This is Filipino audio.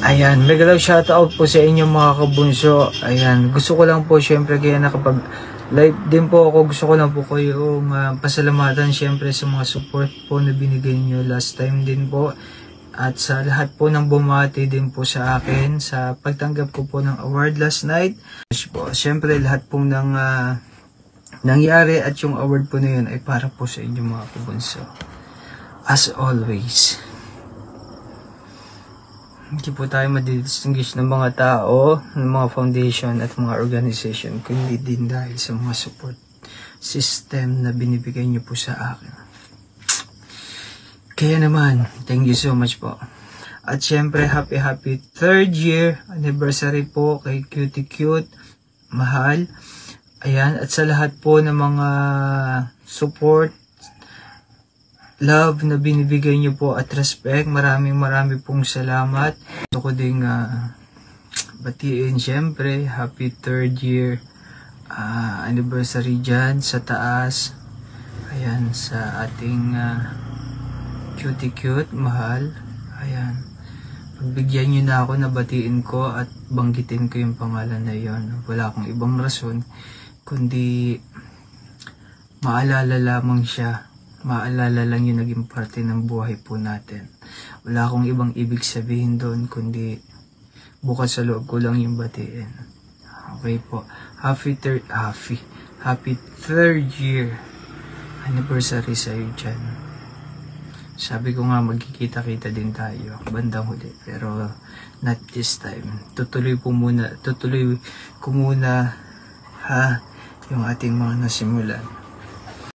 Ayan, mega love shoutout po sa inyo mga kabunso. Ayan, gusto ko lang po syempre kaya nakapag live din po ako. Gusto ko lang po kayong pasalamatan syempre sa mga support po na binigay nyo last time din po. At sa lahat po ng bumati din po sa akin sa pagtanggap ko po ng award last night. Syempre lahat po ng nangyari at yung award po na yun ay para po sa inyo mga kabunso. As always. Hindi po tayo madidistinguish ng mga tao, ng mga foundation at mga organization, kundi din dahil sa mga support system na binibigay niyo po sa akin. Kaya naman, thank you so much po. At syempre, happy 3rd year anniversary po kay Cutie Cute, mahal. Ayan, at sa lahat po ng mga support, love na binibigay niyo po at respect. Maraming pong salamat. Gusto ko ding batiin syempre happy 3rd year anniversary dyan sa taas. Ayan, sa ating Cutie Cute, mahal. Ayan, pagbigyan niyo na ako na batiin ko at banggitin ko yung pangalan na yon. Wala akong ibang rason kundi maalala lamang siya. Maalala lang yung naging parte ng buhay po natin. Wala akong ibang ibig sabihin doon kundi bukas sa loob ko lang yung batiin. Okay po. Happy 3rd year anniversary sa iyo dyan. Sabi ko nga magkikita-kita din tayo bandang huli, pero not this time. Tutuloy ko muna yung ating mga nasimulan.